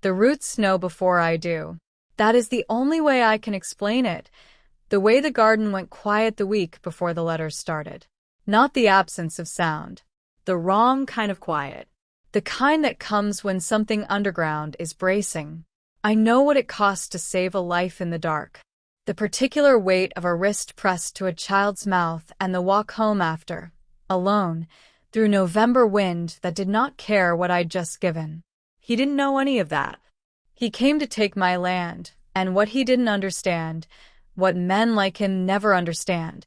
The roots know before I do. That is the only way I can explain it. The way the garden went quiet the week before the letters started. Not the absence of sound. The wrong kind of quiet. The kind that comes when something underground is bracing. I know what it costs to save a life in the dark. The particular weight of a wrist pressed to a child's mouth and the walk home after, alone, through November wind that did not care what I'd just given. He didn't know any of that. He came to take my land, and what he didn't understand, what men like him never understand,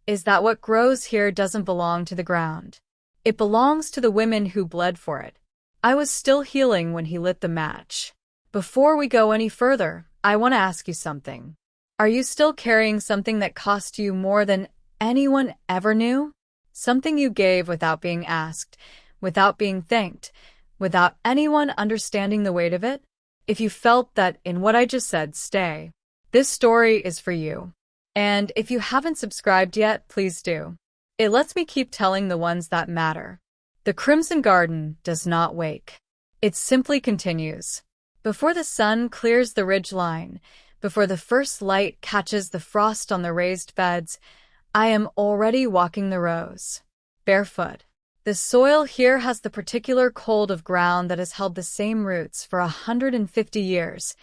is that what grows here doesn't belong to the ground. It belongs to the women who bled for it. I was still healing when he lit the match. Before we go any further, I want to ask you something. Are you still carrying something that cost you more than anyone ever knew? Something you gave without being asked, without being thanked, without anyone understanding the weight of it? If you felt that in what I just said, stay. This story is for you. And if you haven't subscribed yet, please do. It lets me keep telling the ones that matter. The Crimson Garden does not wake. It simply continues. Before the sun clears the ridge line, before the first light catches the frost on the raised beds, I am already walking the rows. Barefoot. The soil here has the particular cold of ground that has held the same roots for 150 years.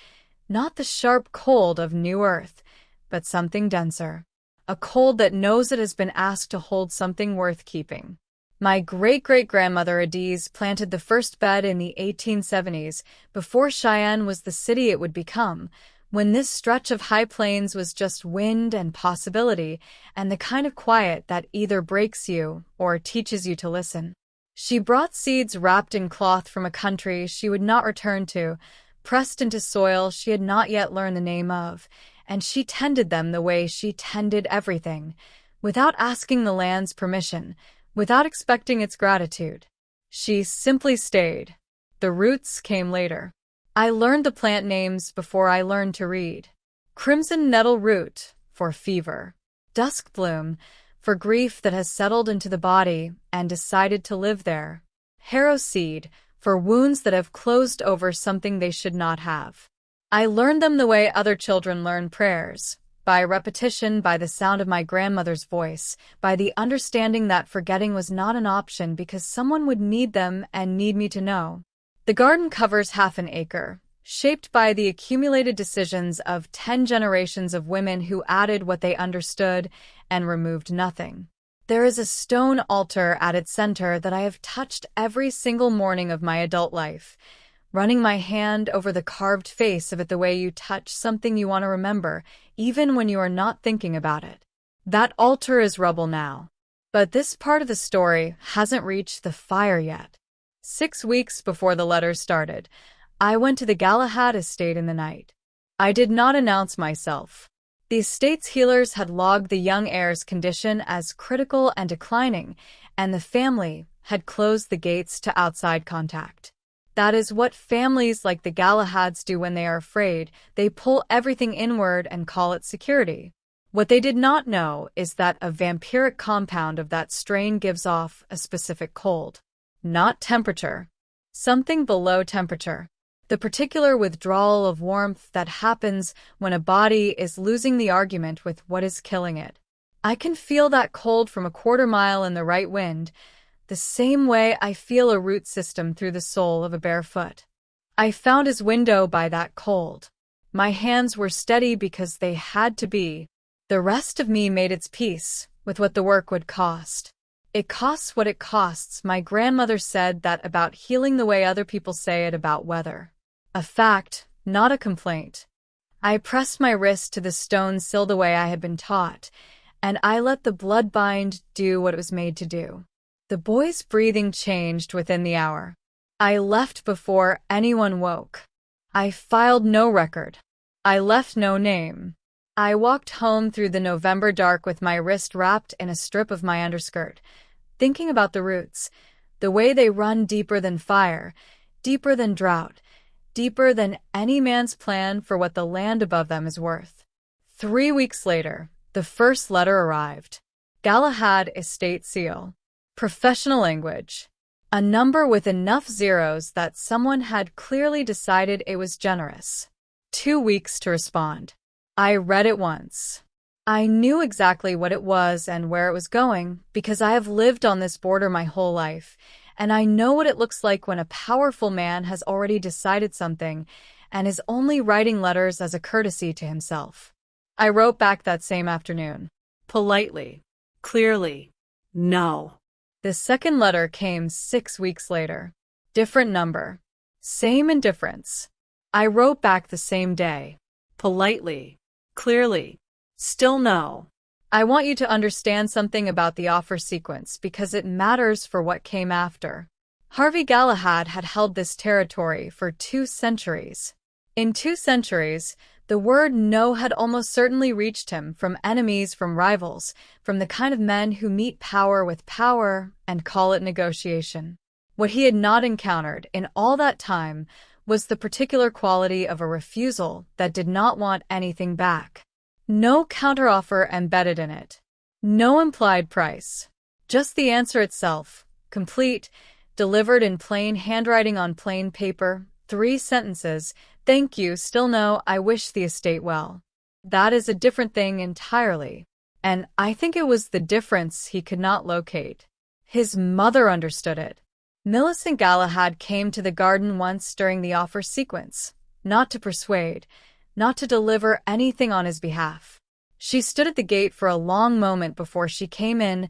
Not the sharp cold of new earth, but something denser. A cold that knows it has been asked to hold something worth keeping. My great-great-grandmother Adiz planted the first bed in the 1870s, before Cheyenne was the city it would become, when this stretch of high plains was just wind and possibility, and the kind of quiet that either breaks you or teaches you to listen. She brought seeds wrapped in cloth from a country she would not return to, pressed into soil she had not yet learned the name of, and she tended them the way she tended everything, without asking the land's permission, without expecting its gratitude. She simply stayed. The roots came later. I learned the plant names before I learned to read. Crimson nettle root, for fever. Dusk bloom, for grief that has settled into the body and decided to live there. Harrow seed, for wounds that have closed over something they should not have. I learned them the way other children learn prayers, by repetition, by the sound of my grandmother's voice, by the understanding that forgetting was not an option because someone would need them and need me to know. The garden covers half an acre, shaped by the accumulated decisions of 10 generations of women who added what they understood and removed nothing. There is a stone altar at its center that I have touched every single morning of my adult life, running my hand over the carved face of it the way you touch something you want to remember, even when you are not thinking about it. That altar is rubble now. But this part of the story hasn't reached the fire yet. 6 weeks before the letters started, I went to the Galahad estate in the night. I did not announce myself. The estate's healers had logged the young heir's condition as critical and declining, and the family had closed the gates to outside contact. That is what families like the Galahads do when they are afraid. They pull everything inward and call it security. What they did not know is that a vampiric compound of that strain gives off a specific cold. Not temperature. Something below temperature. The particular withdrawal of warmth that happens when a body is losing the argument with what is killing it. I can feel that cold from a quarter mile in the right wind, the same way I feel a root system through the sole of a bare foot. I found his window by that cold. My hands were steady because they had to be. The rest of me made its peace with what the work would cost. It costs what it costs. My grandmother said that about healing the way other people say it about weather. A fact, not a complaint. I pressed my wrist to the stone sill the way I had been taught, and I let the blood bind do what it was made to do. The boy's breathing changed within the hour. I left before anyone woke. I filed no record. I left no name. I walked home through the November dark with my wrist wrapped in a strip of my underskirt, thinking about the roots, the way they run deeper than fire, deeper than drought, deeper than any man's plan for what the land above them is worth. 3 weeks later, the first letter arrived. Galahad estate seal. Professional language. A number with enough zeros that someone had clearly decided it was generous. 2 weeks to respond. I read it once. I knew exactly what it was and where it was going because I have lived on this border my whole life, and I know what it looks like when a powerful man has already decided something and is only writing letters as a courtesy to himself. I wrote back that same afternoon. Politely. Clearly. No. The second letter came 6 weeks later. Different number. Same indifference. I wrote back the same day. Politely. Clearly. Still no. I want you to understand something about the offer sequence because it matters for what came after. Harvey Galahad had held this territory for 2 centuries. In 2 centuries, the word no had almost certainly reached him from enemies, from rivals, from the kind of men who meet power with power and call it negotiation. What he had not encountered in all that time was the particular quality of a refusal that did not want anything back. No counteroffer embedded in it. No implied price. Just the answer itself, complete, delivered in plain handwriting on plain paper, 3 sentences. Thank you, still no, I wish the estate well. That is a different thing entirely. And I think it was the difference he could not locate. His mother understood it. Millicent Galahad came to the garden once during the offer sequence, not to persuade, not to deliver anything on his behalf. She stood at the gate for a long moment before she came in,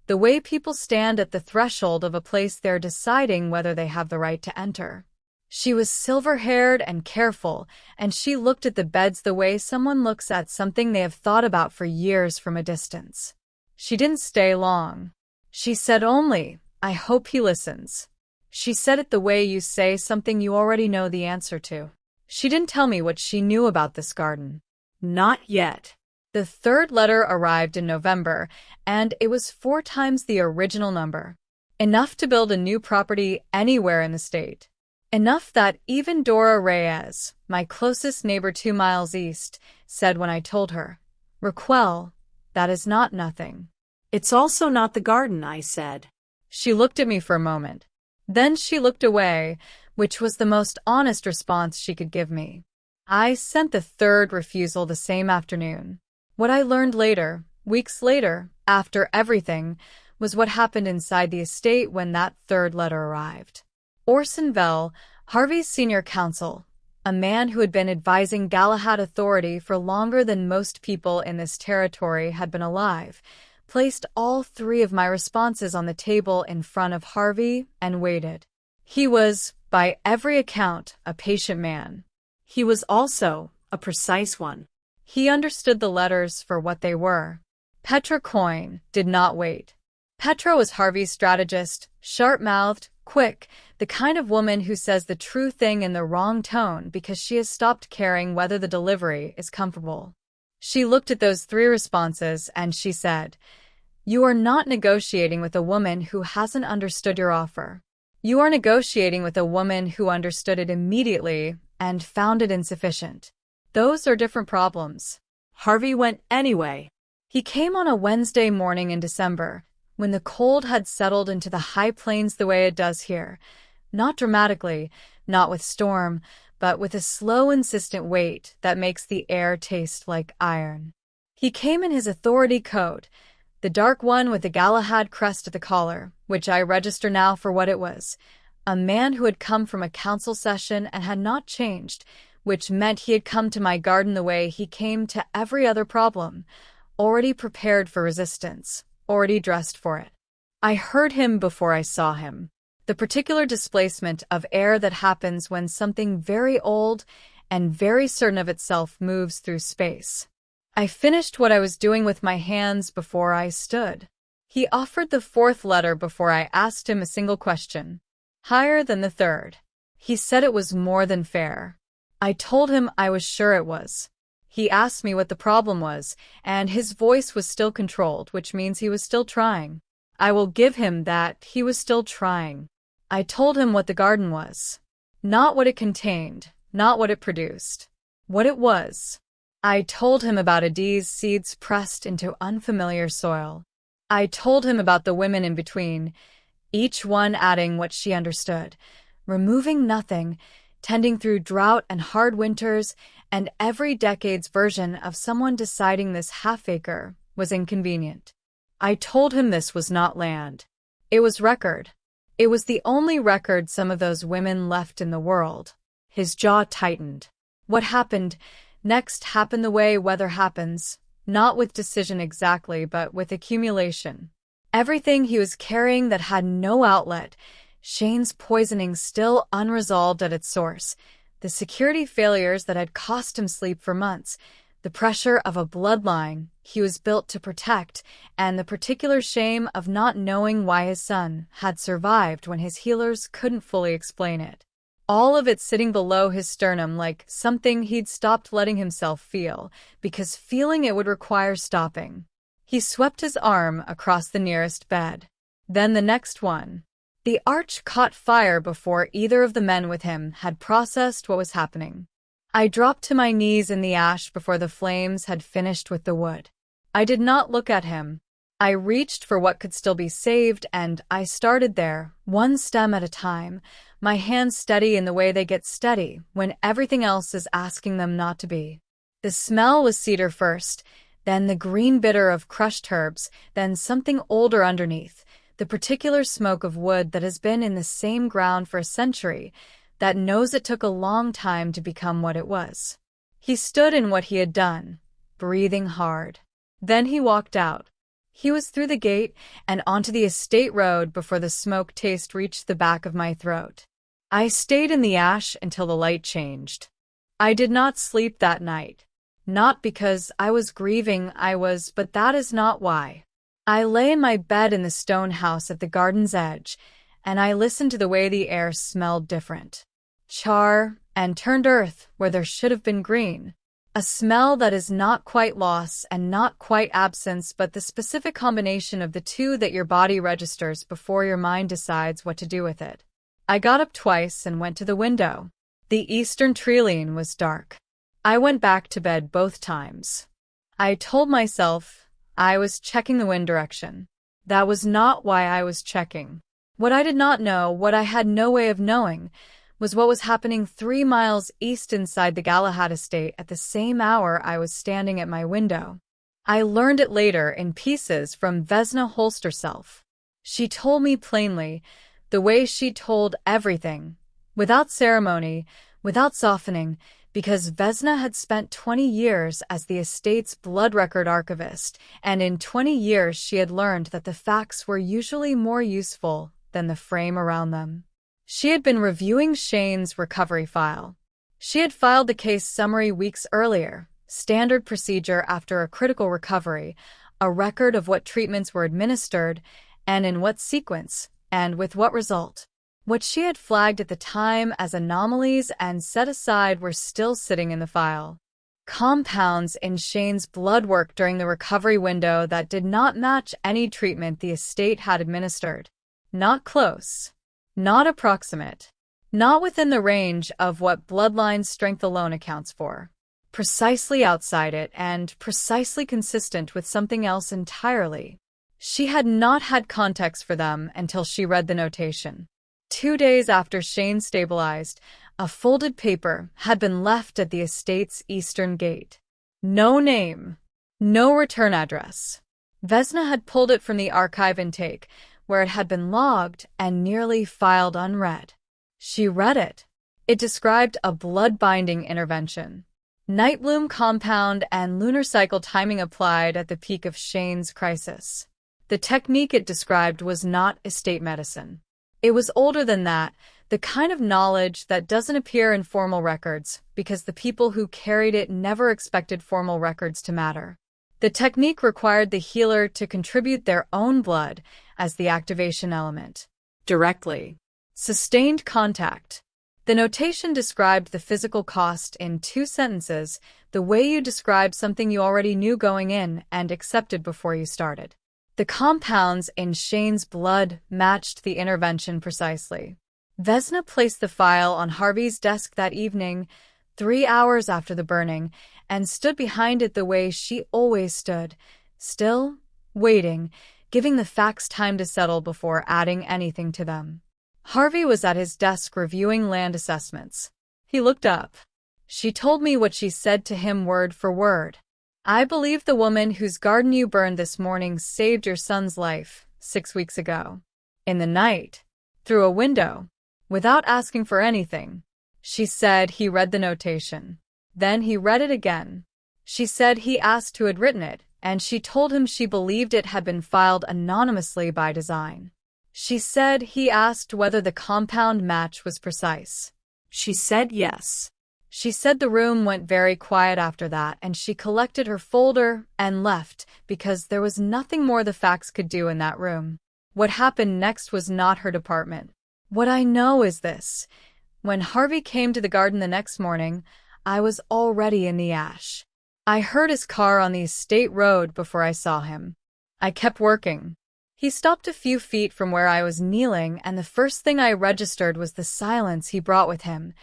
the way people stand at the threshold of a place they're deciding whether they have the right to enter. She was silver-haired and careful, and she looked at the beds the way someone looks at something they have thought about for years from a distance. She didn't stay long. She said only, I hope he listens. She said it the way you say something you already know the answer to. She didn't tell me what she knew about this garden. Not yet. The third letter arrived in November, and it was 4 times the original number. Enough to build a new property anywhere in the state. Enough that even Dora Reyes, my closest neighbor 2 miles east, said when I told her, Raquel, that is not nothing. It's also not the garden, I said. She looked at me for a moment. Then she looked away, which was the most honest response she could give me. I sent the third refusal the same afternoon. What I learned later, weeks later, after everything, was what happened inside the estate when that third letter arrived. Orson Vell, Harvey's senior counsel, a man who had been advising Galahad authority for longer than most people in this territory had been alive, placed all 3 of my responses on the table in front of Harvey and waited. He was, by every account, a patient man. He was also a precise one. He understood the letters for what they were. Petra Coyne did not wait. Petra was Harvey's strategist, sharp-mouthed, quick, the kind of woman who says the true thing in the wrong tone because she has stopped caring whether the delivery is comfortable. She looked at those 3 responses and she said, You are not negotiating with a woman who hasn't understood your offer. You are negotiating with a woman who understood it immediately and found it insufficient. Those are different problems. Harvey went anyway. He came on a Wednesday morning in December, when the cold had settled into the high plains the way it does here, not dramatically, not with storm, but with a slow, insistent weight that makes the air taste like iron. He came in his authority coat, the dark one with the Galahad crest at the collar, which I register now for what it was, a man who had come from a council session and had not changed, which meant he had come to my garden the way he came to every other problem, already prepared for resistance, already dressed for it. I heard him before I saw him. The particular displacement of air that happens when something very old and very certain of itself moves through space. I finished what I was doing with my hands before I stood. He offered the 4th letter before I asked him a single question. Higher than the 3rd. He said it was more than fair. I told him I was sure it was. He asked me what the problem was, and his voice was still controlled, which means he was still trying. I will give him that, he was still trying. I told him what the garden was. Not what it contained, not what it produced. What it was. I told him about Adi's seeds pressed into unfamiliar soil. I told him about the women in between, each one adding what she understood, removing nothing, tending through drought and hard winters, and every decade's version of someone deciding this half-acre was inconvenient. I told him this was not land. It was record. It was the only record some of those women left in the world. His jaw tightened. What happened next happened the way weather happens, not with decision exactly, but with accumulation. Everything he was carrying that had no outlet, Shane's poisoning still unresolved at its source, the security failures that had cost him sleep for months, the pressure of a bloodline he was built to protect, and the particular shame of not knowing why his son had survived when his healers couldn't fully explain it. All of it sitting below his sternum like something he'd stopped letting himself feel, because feeling it would require stopping. He swept his arm across the nearest bed. Then the next one. The arch caught fire before either of the men with him had processed what was happening. I dropped to my knees in the ash before the flames had finished with the wood. I did not look at him. I reached for what could still be saved, and I started there, one stem at a time, my hands steady in the way they get steady when everything else is asking them not to be. The smell was cedar first, then the green bitter of crushed herbs, then something older underneath, the particular smoke of wood that has been in the same ground for a century, that knows it took a long time to become what it was. He stood in what he had done, breathing hard. Then he walked out. He was through the gate and onto the estate road before the smoke taste reached the back of my throat. I stayed in the ash until the light changed. I did not sleep that night. Not because I was grieving, but that is not why. I lay in my bed in the stone house at the garden's edge, and I listened to the way the air smelled different. Char and turned earth where there should have been green. A smell that is not quite loss and not quite absence, but the specific combination of the two that your body registers before your mind decides what to do with it. I got up twice and went to the window. The eastern treeline was dark. I went back to bed both times. I told myself I was checking the wind direction. That was not why I was checking. What I did not know, what I had no way of knowing, was what was happening 3 miles east inside the Galahad estate at the same hour I was standing at my window. I learned it later in pieces from Vesna Holst herself. She told me plainly, the way she told everything, without ceremony, without softening, because Vesna had spent 20 years as the estate's blood record archivist, and in 20 years she had learned that the facts were usually more useful than the frame around them. She had been reviewing Shane's recovery file. She had filed the case summary weeks earlier, standard procedure after a critical recovery, a record of what treatments were administered, and in what sequence, and with what result. What she had flagged at the time as anomalies and set aside were still sitting in the file. Compounds in Shane's blood work during the recovery window that did not match any treatment the estate had administered. Not close. Not approximate. Not within the range of what bloodline strength alone accounts for. Precisely outside it and precisely consistent with something else entirely. She had not had context for them until she read the notation. 2 days after Shane stabilized, a folded paper had been left at the estate's eastern gate. No name. No return address. Vesna had pulled it from the archive intake, where it had been logged and nearly filed unread. She read it. It described a blood-binding intervention. Nightbloom compound and lunar cycle timing applied at the peak of Shane's crisis. The technique it described was not estate medicine. It was older than that, the kind of knowledge that doesn't appear in formal records because the people who carried it never expected formal records to matter. The technique required the healer to contribute their own blood as the activation element. Directly. Sustained contact. The notation described the physical cost in 2 sentences, the way you describe something you already knew going in and accepted before you started. The compounds in Shane's blood matched the intervention precisely. Vesna placed the file on Harvey's desk that evening, 3 hours after the burning, and stood behind it the way she always stood, still, waiting, giving the facts time to settle before adding anything to them. Harvey was at his desk reviewing land assessments. He looked up. "She told me what she said to him word for word. I believe the woman whose garden you burned this morning saved your son's life 6 weeks ago. In the night. Through a window. Without asking for anything." She said he read the notation. Then he read it again. She said he asked who had written it, and she told him she believed it had been filed anonymously by design. She said he asked whether the compound match was precise. She said yes. She said the room went very quiet after that, and she collected her folder and left because there was nothing more the facts could do in that room. What happened next was not her department. What I know is this. When Harvey came to the garden the next morning, I was already in the ash. I heard his car on the state road before I saw him. I kept working. He stopped a few feet from where I was kneeling, and the first thing I registered was the silence he brought with him.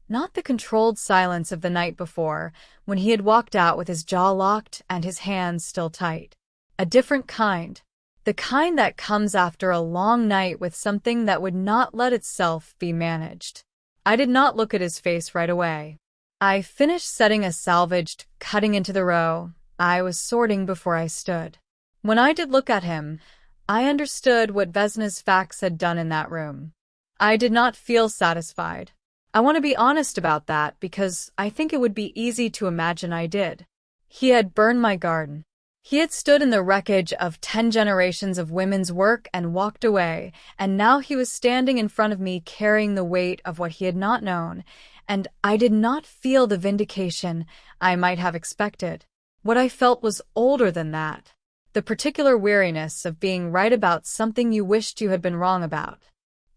Not the controlled silence of the night before, when he had walked out with his jaw locked and his hands still tight. A different kind. The kind that comes after a long night with something that would not let itself be managed. I did not look at his face right away. I finished setting a salvaged, cutting into the row. I was sorting before I stood. When I did look at him, I understood what Vesna's facts had done in that room. I did not feel satisfied. I want to be honest about that because I think it would be easy to imagine I did. He had burned my garden. He had stood in the wreckage of 10 generations of women's work and walked away, and now he was standing in front of me carrying the weight of what he had not known, and I did not feel the vindication I might have expected. What I felt was older than that. The particular weariness of being right about something you wished you had been wrong about.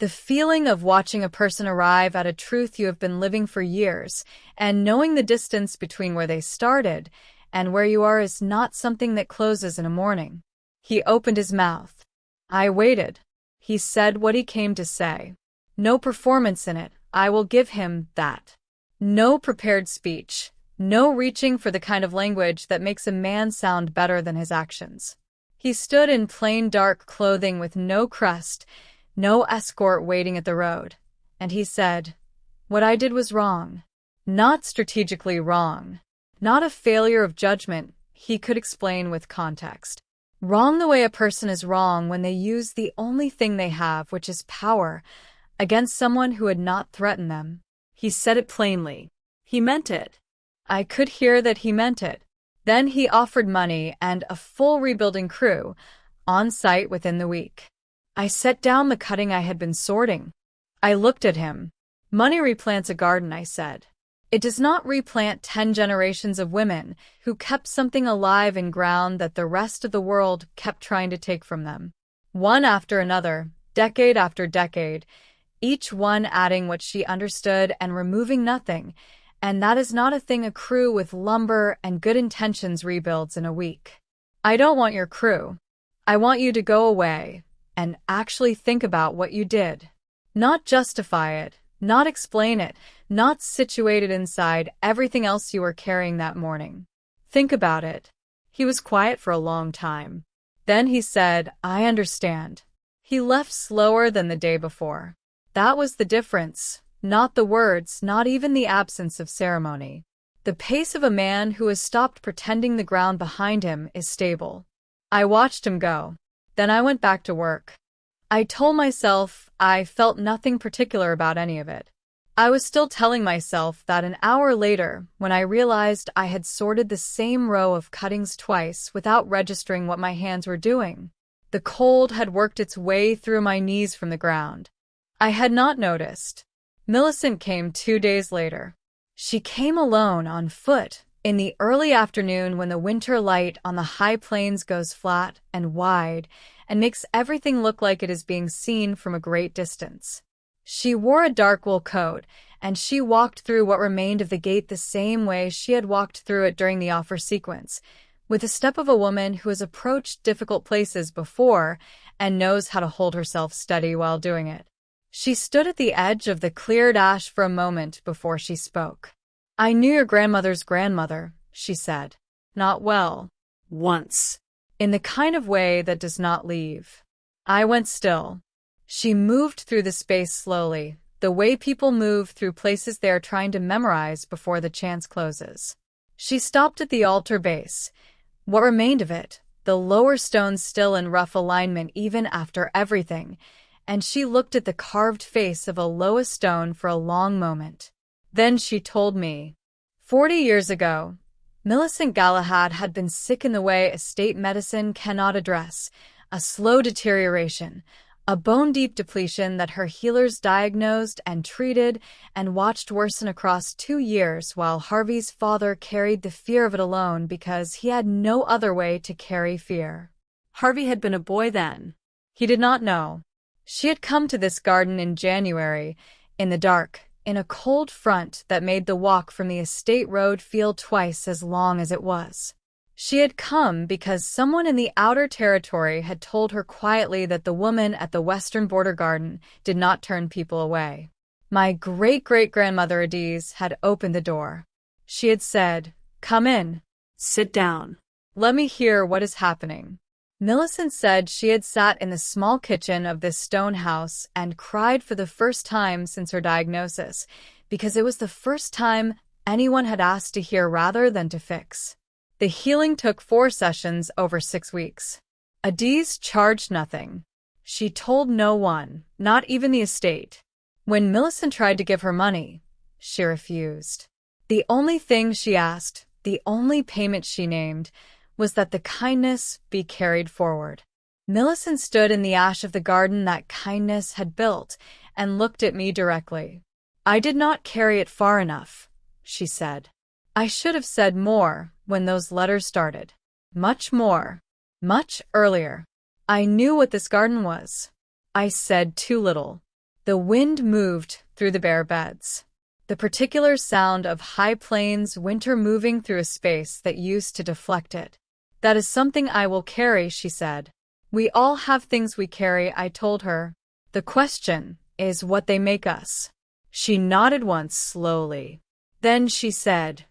The feeling of watching a person arrive at a truth you have been living for years, and knowing the distance between where they started and where you are is not something that closes in a morning. He opened his mouth. I waited. He said what he came to say. No performance in it, I will give him that. No prepared speech. No reaching for the kind of language that makes a man sound better than his actions. He stood in plain dark clothing with no crest, no escort waiting at the road, and he said, "What I did was wrong. Not strategically wrong. Not a failure of judgment," he could explain with context. Wrong the way a person is wrong when they use the only thing they have, which is power, against someone who had not threatened them. He said it plainly. He meant it. I could hear that he meant it. Then he offered money and a full rebuilding crew, on site within the week. I set down the cutting I had been sorting. I looked at him. Money replants a garden, I said. It does not replant 10 generations of women who kept something alive in ground that the rest of the world kept trying to take from them. One after another, decade after decade, each one adding what she understood and removing nothing, and that is not a thing a crew with lumber and good intentions rebuilds in a week. I don't want your crew. I want you to go away and actually think about what you did. Not justify it, not explain it, not situate it inside everything else you were carrying that morning. Think about it. He was quiet for a long time. Then he said, "I understand." He left slower than the day before. That was the difference. Not the words, not even the absence of ceremony. The pace of a man who has stopped pretending the ground behind him is stable. I watched him go. Then I went back to work. I told myself I felt nothing particular about any of it. I was still telling myself that an hour later, when I realized I had sorted the same row of cuttings twice without registering what my hands were doing. The cold had worked its way through my knees from the ground. I had not noticed. Millicent came 2 days later. She came alone on foot in the early afternoon when the winter light on the high plains goes flat and wide and makes everything look like it is being seen from a great distance. She wore a dark wool coat, and she walked through what remained of the gate the same way she had walked through it during the offer sequence, with the step of a woman who has approached difficult places before and knows how to hold herself steady while doing it. She stood at the edge of the cleared ash for a moment before she spoke. "I knew your grandmother's grandmother," she said. "Not well. Once. in the kind of way that does not leave. I went still. She moved through the space slowly, the way people move through places they are trying to memorize before the chance closes. She stopped at the altar base. What remained of it, the lower stones still in rough alignment even after everything, and she looked at the carved face of a lowest stone for a long moment. Then she told me. 40 years ago, Millicent Galahad had been sick in the way estate medicine cannot address, a slow deterioration, a bone-deep depletion that her healers diagnosed and treated and watched worsen across 2 years while Harvey's father carried the fear of it alone because he had no other way to carry fear. Harvey had been a boy then. He did not know. She had come to this garden in January, in the dark, in a cold front that made the walk from the estate road feel twice as long as it was. She had come because someone in the outer territory had told her quietly that the woman at the western border garden did not turn people away. My great-great-grandmother Adiz had opened the door. She had said, "Come in. Sit down. Let me hear what is happening." Millicent said she had sat in the small kitchen of this stone house and cried for the first time since her diagnosis, because it was the first time anyone had asked to hear rather than to fix. The healing took 4 sessions over 6 weeks. Adiz charged nothing. She told no one, not even the estate. When Millicent tried to give her money, she refused. The only thing she asked, the only payment she named, was that the kindness be carried forward. Millicent stood in the ash of the garden that kindness had built and looked at me directly. "I did not carry it far enough," she said. "I should have said more when those letters started. Much more. Much earlier. I knew what this garden was. I said too little." The wind moved through the bare beds. The particular sound of high plains winter moving through a space that used to deflect it. "That is something I will carry," she said. "We all have things we carry," I told her. "The question is what they make us." She nodded once slowly. Then she said,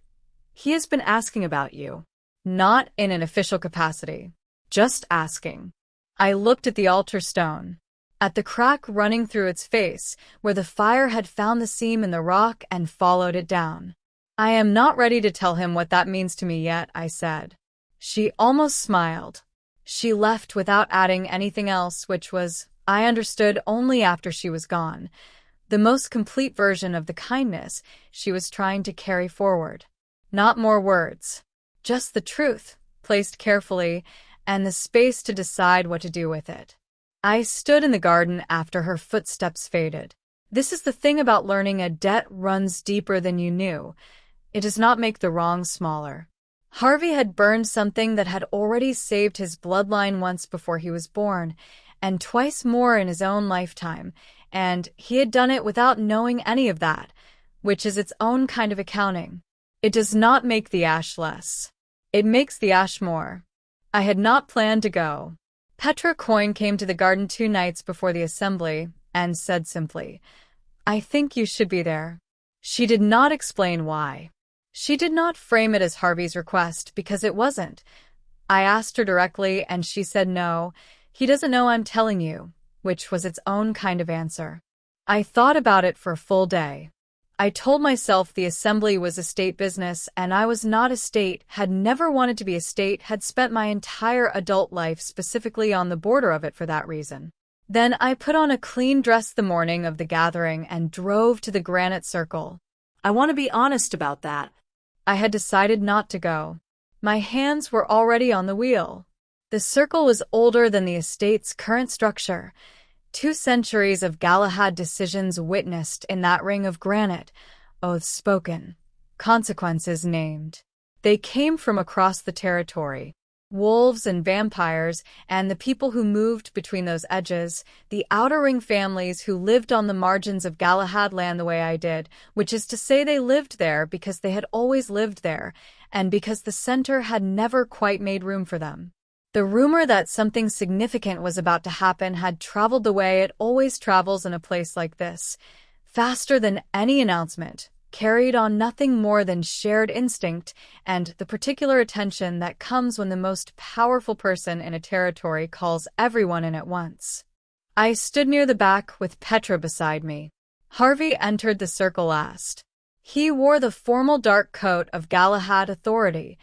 "He has been asking about you." Not in an official capacity. Just asking. I looked at the altar stone. At the crack running through its face, where the fire had found the seam in the rock and followed it down. "I am not ready to tell him what that means to me yet," I said. She almost smiled. She left without adding anything else, which was, I understood only after she was gone, the most complete version of the kindness she was trying to carry forward. Not more words. Just the truth, placed carefully, and the space to decide what to do with it. I stood in the garden after her footsteps faded. This is the thing about learning: a debt runs deeper than you knew. It does not make the wrong smaller. Harvey had burned something that had already saved his bloodline once before he was born, and twice more in his own lifetime, and he had done it without knowing any of that, which is its own kind of accounting. It does not make the ash less. It makes the ash more. I had not planned to go. Petra Coyne came to the garden 2 nights before the assembly and said simply, "I think you should be there." She did not explain why. She did not frame it as Harvey's request because it wasn't. I asked her directly and she said no, he doesn't know I'm telling you, which was its own kind of answer. I thought about it for a full day. I told myself the assembly was a state business and I was not a state, had never wanted to be a state, had spent my entire adult life specifically on the border of it for that reason. Then I put on a clean dress the morning of the gathering and drove to the granite circle. I want to be honest about that. I had decided not to go. My hands were already on the wheel. The circle was older than the estate's current structure. 2 centuries of Galahad decisions witnessed in that ring of granite, oaths spoken, consequences named. They came from across the territory. Wolves and vampires, and the people who moved between those edges, the outer ring families who lived on the margins of Galahad land the way I did, which is to say they lived there because they had always lived there, and because the center had never quite made room for them. The rumor that something significant was about to happen had traveled the way it always travels in a place like this, faster than any announcement, carried on nothing more than shared instinct and the particular attention that comes when the most powerful person in a territory calls everyone in at once. I stood near the back with Petra beside me. Harvey entered the circle last. He wore the formal dark coat of Galahad authority,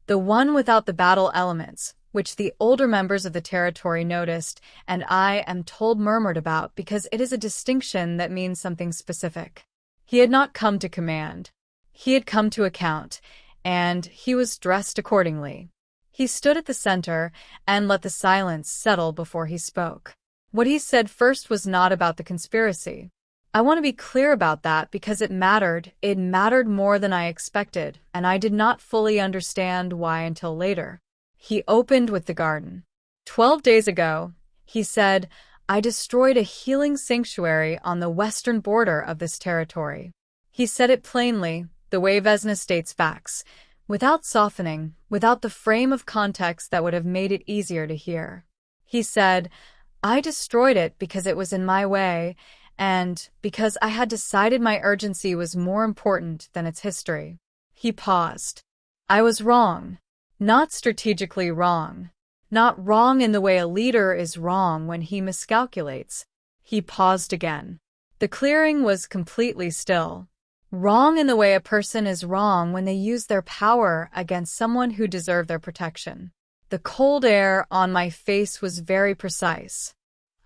the one without the battle elements, which the older members of the territory noticed and I am told murmured about because it is a distinction that means something specific. He had not come to command. He had come to account, and he was dressed accordingly. He stood at the center and let the silence settle before he spoke. What he said first was not about the conspiracy. I want to be clear about that because it mattered. It mattered more than I expected, and I did not fully understand why until later. He opened with the garden. 12 days ago, he said, I destroyed a healing sanctuary on the western border of this territory. He said it plainly, the way Vesna states facts, without softening, without the frame of context that would have made it easier to hear. He said, I destroyed it because it was in my way, and because I had decided my urgency was more important than its history. He paused. I was wrong. Not strategically wrong. Not wrong in the way a leader is wrong when he miscalculates. He paused again. The clearing was completely still. Wrong in the way a person is wrong when they use their power against someone who deserved their protection. The cold air on my face was very precise.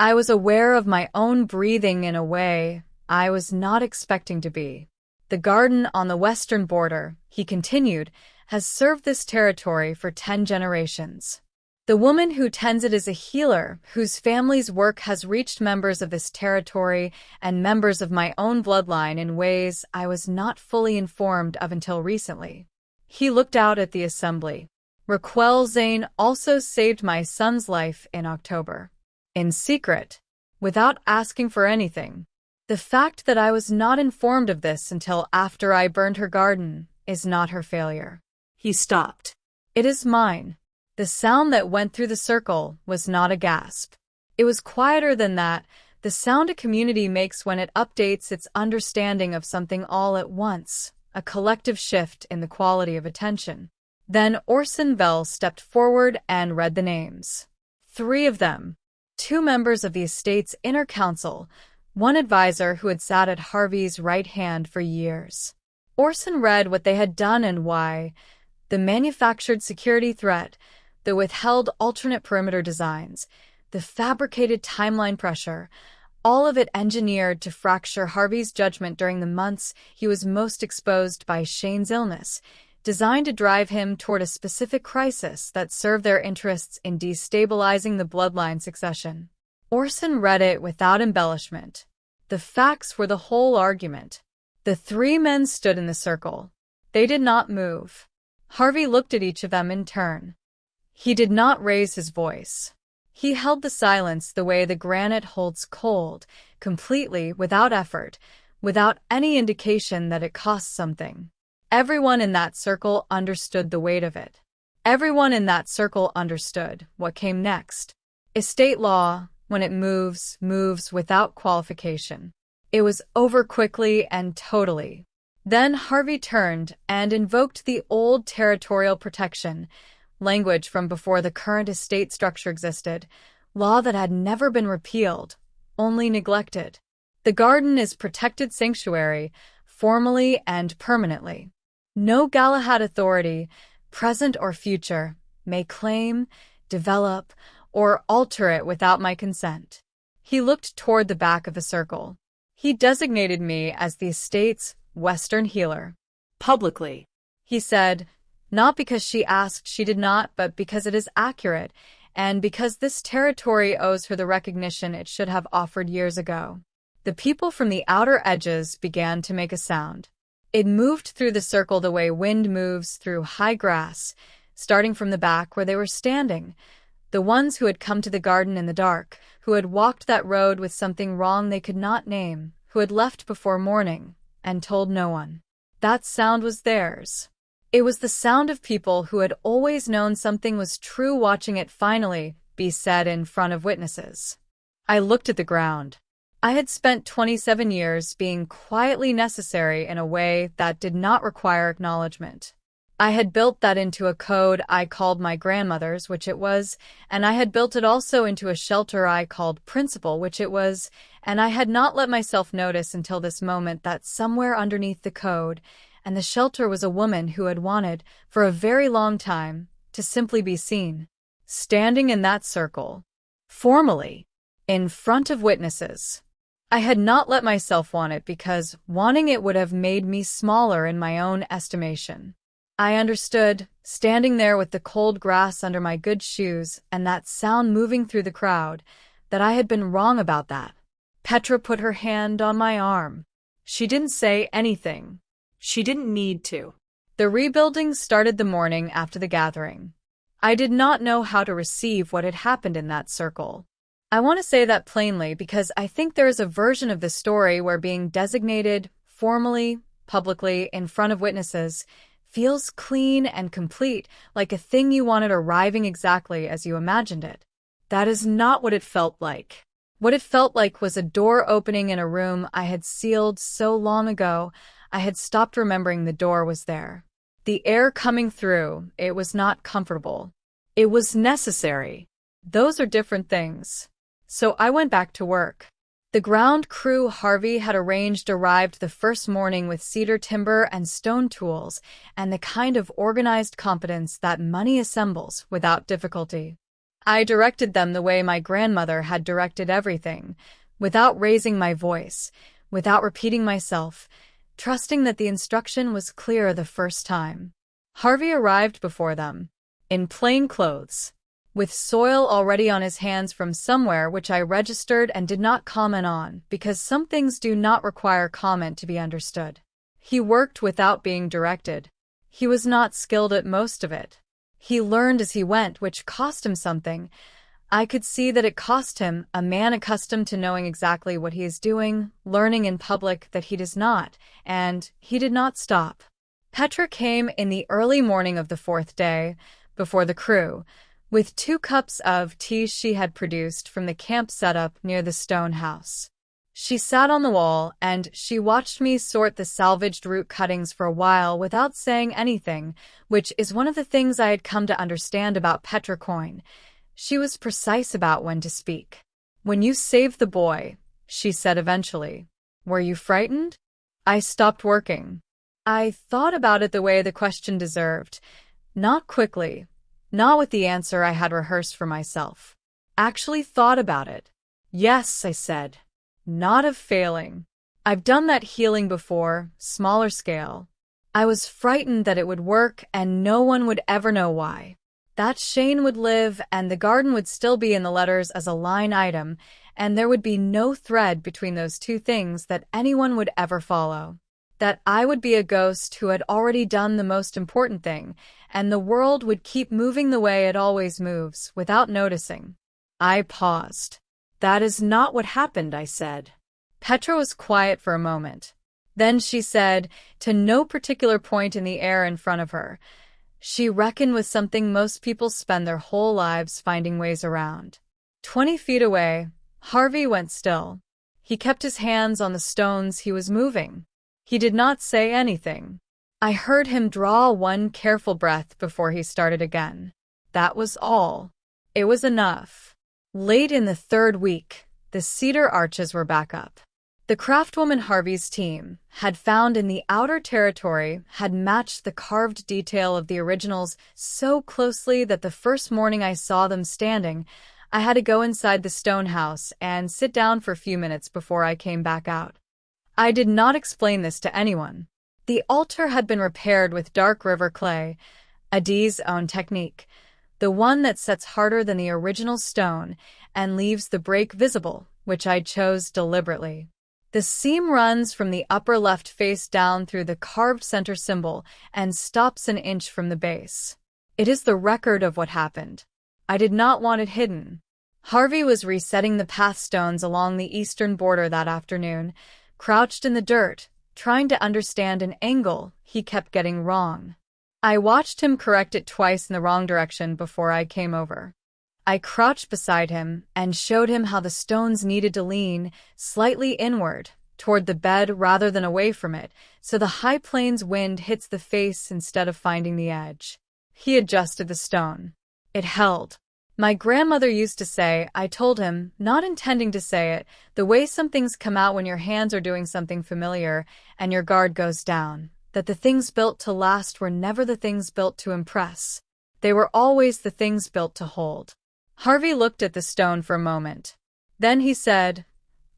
I was aware of my own breathing in a way I was not expecting to be. The garden on the western border, he continued, has served this territory for 10 generations. The woman who tends it is a healer whose family's work has reached members of this territory and members of my own bloodline in ways I was not fully informed of until recently. He looked out at the assembly. Raquel Zane also saved my son's life in October. In secret, without asking for anything. The fact that I was not informed of this until after I burned her garden is not her failure. He stopped. It is mine. The sound that went through the circle was not a gasp. It was quieter than that, the sound a community makes when it updates its understanding of something all at once, a collective shift in the quality of attention. Then Orson Vell stepped forward and read the names. 3 of them. 2 members of the estate's inner council, 1 advisor who had sat at Harvey's right hand for years. Orson read what they had done and why. The manufactured security threat, the withheld alternate perimeter designs, the fabricated timeline pressure, all of it engineered to fracture Harvey's judgment during the months he was most exposed by Shane's illness, designed to drive him toward a specific crisis that served their interests in destabilizing the bloodline succession. Orson read it without embellishment. The facts were the whole argument. The 3 men stood in the circle. They did not move. Harvey looked at each of them in turn. He did not raise his voice. He held the silence the way the granite holds cold, completely, without effort, without any indication that it costs something. Everyone in that circle understood the weight of it. Everyone in that circle understood what came next. Estate law, when it moves, moves without qualification. It was over quickly and totally. Then Harvey turned and invoked the old territorial protection, language from before the current estate structure existed, law that had never been repealed, only neglected. The garden is protected sanctuary, formally and permanently. No Galahad authority, present or future, may claim, develop, or alter it without my consent. He looked toward the back of the circle. He designated me as the estate's Western healer. Publicly, he said, not because she asked, she did not, but because it is accurate, and because this territory owes her the recognition it should have offered years ago. The people from the outer edges began to make a sound. It moved through the circle the way wind moves through high grass, starting from the back where they were standing. The ones who had come to the garden in the dark, who had walked that road with something wrong they could not name, who had left before morning, and told no one. That sound was theirs. It was the sound of people who had always known something was true, watching it finally be said in front of witnesses. I looked at the ground. I had spent 27 years being quietly necessary in a way that did not require acknowledgement. I had built that into a code I called my grandmother's, which it was, and I had built it also into a shelter I called principle, which it was, and I had not let myself notice until this moment that somewhere underneath the code and the shelter was a woman who had wanted, for a very long time, to simply be seen. Standing in that circle, formally, in front of witnesses. I had not let myself want it because wanting it would have made me smaller in my own estimation. I understood, standing there with the cold grass under my good shoes and that sound moving through the crowd, that I had been wrong about that. Petra put her hand on my arm. She didn't say anything. She didn't need to. The rebuilding started the morning after the gathering. I did not know how to receive what had happened in that circle. I want to say that plainly because I think there is a version of the story where being designated, formally, publicly, in front of witnesses, feels clean and complete, like a thing you wanted arriving exactly as you imagined it. That is not what it felt like. What it felt like was a door opening in a room I had sealed so long ago, I had stopped remembering the door was there. The air coming through, it was not comfortable. It was necessary. Those are different things. So I went back to work. The ground crew Harvey had arranged arrived the first morning with cedar timber and stone tools and the kind of organized competence that money assembles without difficulty. I directed them the way my grandmother had directed everything, without raising my voice, without repeating myself, trusting that the instruction was clear the first time. Harvey arrived before them, in plain clothes, with soil already on his hands from somewhere which I registered and did not comment on, because some things do not require comment to be understood. He worked without being directed. He was not skilled at most of it. He learned as he went, which cost him something. I could see that it cost him, a man accustomed to knowing exactly what he is doing, learning in public that he does not, and he did not stop. Petra came in the early morning of the fourth day, before the crew, with 2 cups of tea she had produced from the camp setup near the stone house. She sat on the wall and she watched me sort the salvaged root cuttings for a while without saying anything, which is one of the things I had come to understand about Petra Coyne. She was precise about when to speak. "When you saved the boy," she said eventually, "were you frightened?" I stopped working. I thought about it the way the question deserved. Not quickly. Not with the answer I had rehearsed for myself. Actually thought about it. "Yes," I said. "Not of failing. I've done that healing before, smaller scale. I was frightened that it would work and no one would ever know why. That Shane would live and the garden would still be in the letters as a line item, and there would be no thread between those two things that anyone would ever follow. That I would be a ghost who had already done the most important thing, and the world would keep moving the way it always moves, without noticing." I paused. "That is not what happened," I said. Petra was quiet for a moment. Then she said, to no particular point in the air in front of her, she reckoned with something most people spend their whole lives finding ways around. 20 feet away, Harvey went still. He kept his hands on the stones he was moving. He did not say anything. I heard him draw one careful breath before he started again. That was all. It was enough. Late in the 3rd week, the cedar arches were back up. The craftwoman Harvey's team had found in the outer territory had matched the carved detail of the originals so closely that the first morning I saw them standing, I had to go inside the stone house and sit down for a few minutes before I came back out. I did not explain this to anyone. The altar had been repaired with dark river clay, Adi's own technique, the one that sets harder than the original stone and leaves the break visible, which I chose deliberately. The seam runs from the upper left face down through the carved center symbol and stops an inch from the base. It is the record of what happened. I did not want it hidden. Harvey was resetting the path stones along the eastern border that afternoon, crouched in the dirt, trying to understand an angle he kept getting wrong. I watched him correct it twice in the wrong direction before I came over. I crouched beside him and showed him how the stones needed to lean slightly inward, toward the bed rather than away from it, so the high plains wind hits the face instead of finding the edge. He adjusted the stone. It held. My grandmother used to say, I told him, not intending to say it, the way some things come out when your hands are doing something familiar and your guard goes down, that the things built to last were never the things built to impress. They were always the things built to hold. Harvey looked at the stone for a moment. Then he said,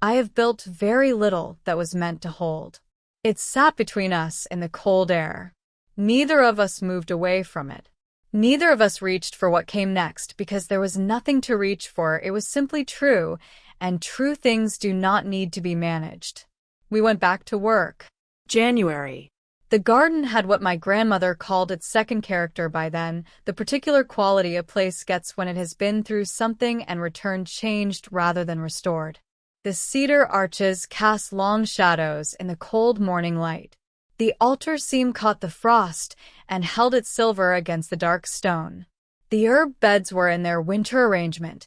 I have built very little that was meant to hold. It sat between us in the cold air. Neither of us moved away from it. Neither of us reached for what came next because there was nothing to reach for. It was simply true, and true things do not need to be managed. We went back to work. January. The garden had what my grandmother called its second character by then, the particular quality a place gets when it has been through something and returned changed rather than restored. The cedar arches cast long shadows in the cold morning light. The altar seam caught the frost and held its silver against the dark stone. The herb beds were in their winter arrangement.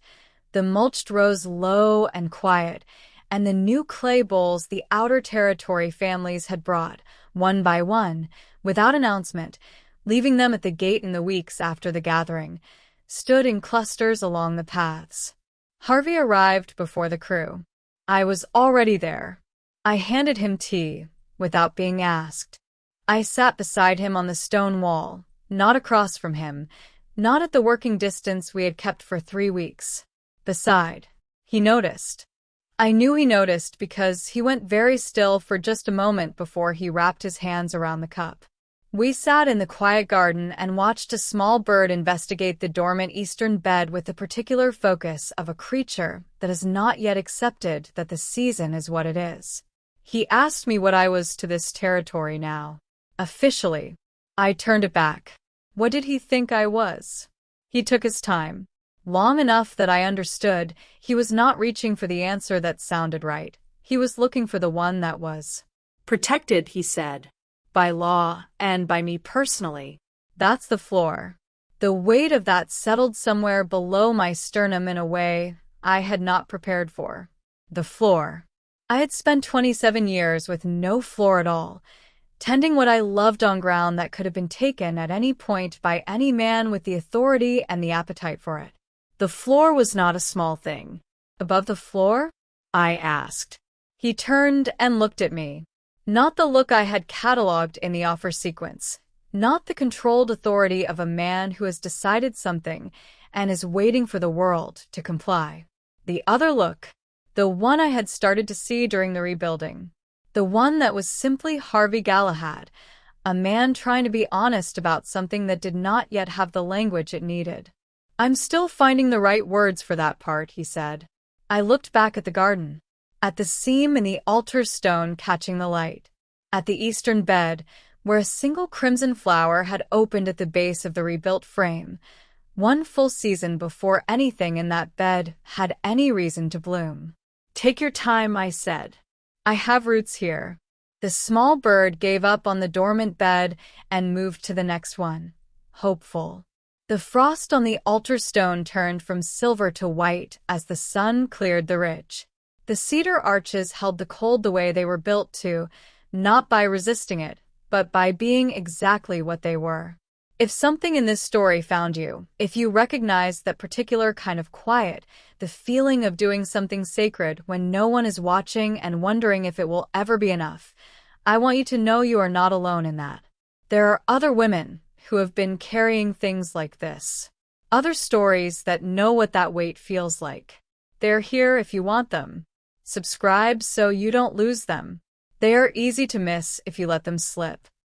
The mulched rose low and quiet, and the new clay bowls the outer territory families had brought, one by one, without announcement, leaving them at the gate in the weeks after the gathering, stood in clusters along the paths. Harvey arrived before the crew. I was already there. I handed him tea, without being asked. I sat beside him on the stone wall, not across from him, not at the working distance we had kept for 3 weeks. Beside. He noticed. I knew he noticed because he went very still for just a moment before he wrapped his hands around the cup. We sat in the quiet garden and watched a small bird investigate the dormant eastern bed with the particular focus of a creature that has not yet accepted that the season is what it is. He asked me what I was to this territory now. Officially. I turned it back. What did he think I was? He took his time. Long enough that I understood he was not reaching for the answer that sounded right. He was looking for the one that was Protected, he said. By law, and by me personally. That's the floor. The weight of that settled somewhere below my sternum in a way I had not prepared for. The floor. I had spent 27 years with no floor at all, tending what I loved on ground that could have been taken at any point by any man with the authority and the appetite for it. The floor was not a small thing. Above the floor? I asked. He turned and looked at me. Not the look I had catalogued in the offer sequence. Not the controlled authority of a man who has decided something and is waiting for the world to comply. The other look. The one I had started to see during the rebuilding. The one that was simply Harvey Galahad, a man trying to be honest about something that did not yet have the language it needed. I'm still finding the right words for that part, he said. I looked back at the garden, at the seam in the altar stone catching the light, at the eastern bed where a single crimson flower had opened at the base of the rebuilt frame, 1 full season before anything in that bed had any reason to bloom. Take your time, I said. I have roots here. The small bird gave up on the dormant bed and moved to the next one, hopeful. The frost on the altar stone turned from silver to white as the sun cleared the ridge. The cedar arches held the cold the way they were built to, not by resisting it, but by being exactly what they were. If something in this story found you, if you recognized that particular kind of quiet, the feeling of doing something sacred when no one is watching and wondering if it will ever be enough, I want you to know you are not alone in that. There are other women who have been carrying things like this. Other stories that know what that weight feels like. They're here if you want them. Subscribe so you don't lose them. They are easy to miss if you let them slip.